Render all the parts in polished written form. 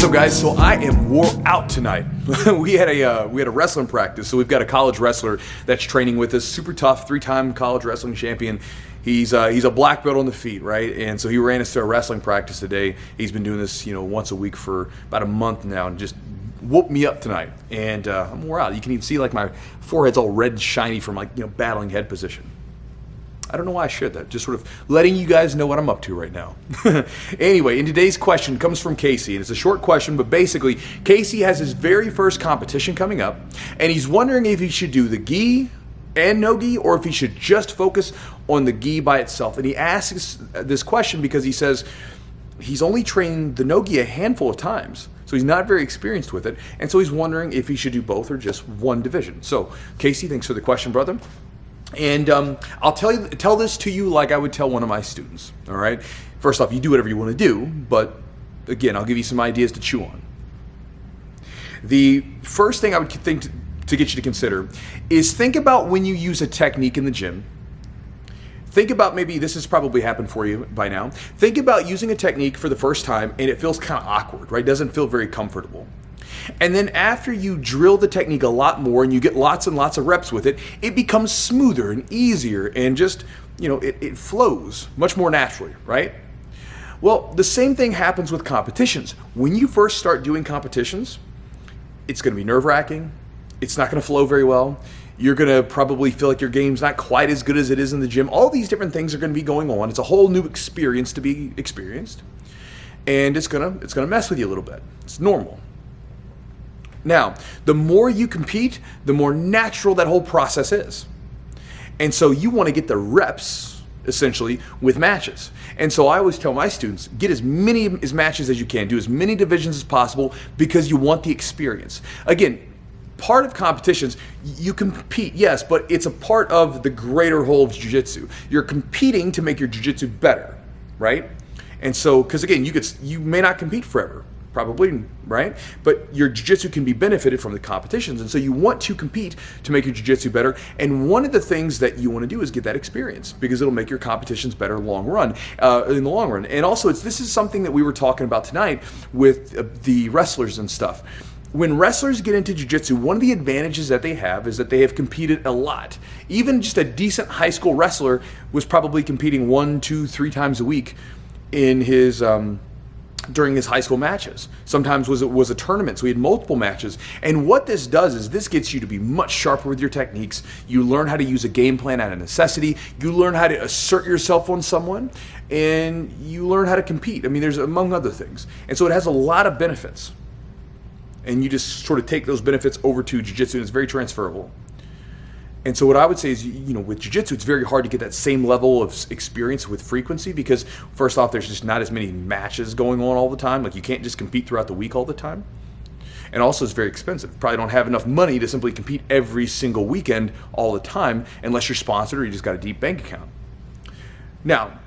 up, guys? So I am wore out tonight. we had a wrestling practice. So we've got a college wrestler that's training with us, super tough, 3-time college wrestling champion. He's a black belt on the feet, right? And so he ran us to a wrestling practice today. He's been doing this, once a week for about a month now, and just whooped me up tonight. And I'm wore out. You can even see like my forehead's all red and shiny from battling head position. I don't know why I shared that. Just sort of letting you guys know what I'm up to right now. Anyway, in today's question comes from Casey, and it's a short question, but basically, Casey has his very first competition coming up, and he's wondering if he should do the gi and no gi, or if he should just focus on the gi by itself. And he asks this question because he says he's only trained the no gi a handful of times, so he's not very experienced with it, and so he's wondering if he should do both or just one division. So, Casey, thanks for the question, brother. And I'll tell this to you like I would tell one of my students, all right? First off, you do whatever you want to do, but again, I'll give you some ideas to chew on. The first thing I would think to get you to consider is think about when you use a technique in the gym. Think about, maybe this has probably happened for you by now. Think about using a technique for the first time and it feels kind of awkward, right? Doesn't feel very comfortable. And then after you drill the technique a lot more and you get lots and lots of reps with it, it becomes smoother and easier and just, it flows much more naturally, right? Well, the same thing happens with competitions. When you first start doing competitions, it's going to be nerve-wracking. It's not going to flow very well. You're going to probably feel like your game's not quite as good as it is in the gym. All these different things are going to be going on. It's a whole new experience to be experienced. And it's going to mess with you a little bit. It's normal. Now, the more you compete, the more natural that whole process is. And so you want to get the reps, essentially, with matches. And so I always tell my students, get as many matches as you can, do as many divisions as possible, because you want the experience. Again, part of competitions, you compete, yes, but it's a part of the greater whole of jiu-jitsu. You're competing to make your jiu-jitsu better, right? And so, because again, you may not compete forever. Probably, right? But your jiu-jitsu can be benefited from the competitions, and so you want to compete to make your jiu-jitsu better. And one of the things that you want to do is get that experience, because it'll make your competitions better in the long run. And also, this is something that we were talking about tonight with the wrestlers and stuff. When wrestlers get into jiu-jitsu, one of the advantages that they have is that they have competed a lot. Even just a decent high school wrestler was probably competing 1, 2, 3 times a week in his during his high school matches. Sometimes was a tournament, so he had multiple matches. And what this does is this gets you to be much sharper with your techniques. You learn how to use a game plan out of necessity. You learn how to assert yourself on someone, and you learn how to compete. I mean, there's among other things. And so it has a lot of benefits. And you just sort of take those benefits over to jiu-jitsu, and it's very transferable. And so what I would say is, with jiu-jitsu, it's very hard to get that same level of experience with frequency, because first off, there's just not as many matches going on all the time. Like, you can't just compete throughout the week all the time. And also, it's very expensive. Probably don't have enough money to simply compete every single weekend all the time, unless you're sponsored or you just got a deep bank account. Now,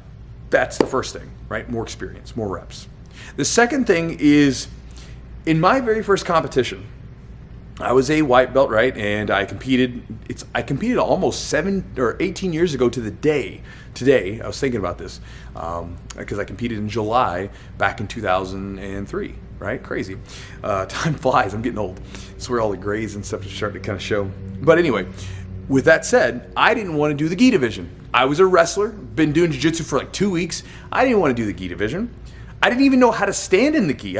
that's the first thing, right? More experience, more reps. The second thing is, in my very first competition, I was a white belt, right? And I competed almost 7 or 18 years ago to the day. Today, I was thinking about this because I competed in July back in 2003, right? Crazy. Time flies. I'm getting old. It's where all the grays and stuff are starting to kind of show. But anyway, with that said, I didn't want to do the gi division. I was a wrestler, been doing jiu-jitsu for like 2 weeks. I didn't want to do the gi division. I didn't even know how to stand in the gi.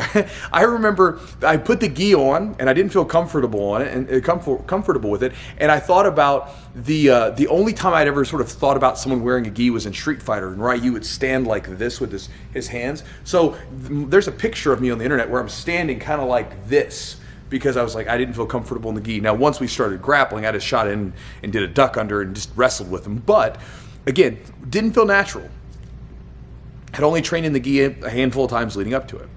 I remember I put the gi on and I didn't feel comfortable on it and comfortable with it. And I thought about the only time I'd ever sort of thought about someone wearing a gi was in Street Fighter, and Ryu would stand like this with his hands. So there's a picture of me on the internet where I'm standing kind of like this, because I was like, I didn't feel comfortable in the gi. Now, once we started grappling, I just shot in and did a duck under and just wrestled with him. But again, didn't feel natural. Had only trained in the gi a handful of times leading up to it.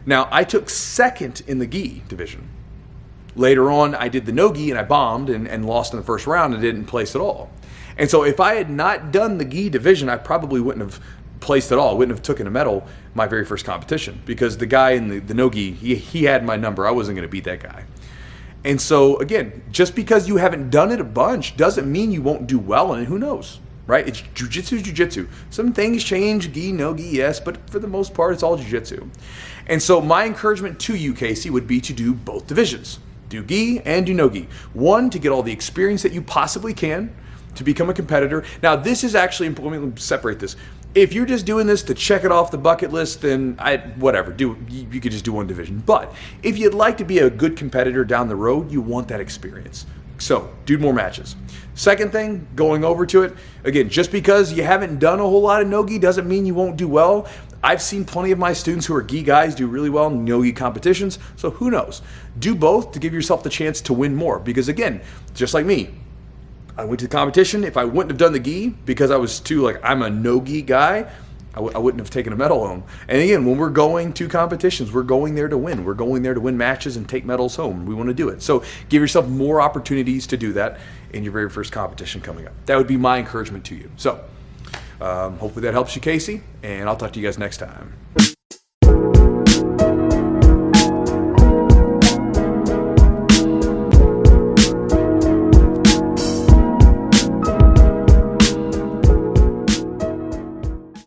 Now, I took second in the gi division. Later on, I did the no gi and I bombed and lost in the first round and didn't place at all. And so if I had not done the gi division, I probably wouldn't have placed at all. I wouldn't have taken a medal my very first competition, because the guy in the no gi, he had my number. I wasn't going to beat that guy. And so, again, just because you haven't done it a bunch doesn't mean you won't do well in it. Who knows? right? It's Jiu-Jitsu is Jiu-Jitsu. Some things change, gi, no gi, yes, but for the most part, it's all Jiu-Jitsu. And so my encouragement to you, Casey, would be to do both divisions. Do gi and do no gi. One, to get all the experience that you possibly can to become a competitor. Now, this is actually, let me separate this. If you're just doing this to check it off the bucket list, then whatever, you could just do one division. But if you'd like to be a good competitor down the road, you want that experience. So do more matches. Second thing, going over to it, again, just because you haven't done a whole lot of no-gi doesn't mean you won't do well. I've seen plenty of my students who are gi guys do really well in no-gi competitions, so who knows? Do both to give yourself the chance to win more, because again, just like me, I went to the competition. If I wouldn't have done the gi because I was too, I'm a no-gi guy, I wouldn't have taken a medal home. And again, when we're going to competitions, we're going there to win. We're going there to win matches and take medals home. We want to do it. So give yourself more opportunities to do that in your very first competition coming up. That would be my encouragement to you. So hopefully that helps you, Casey, and I'll talk to you guys next time.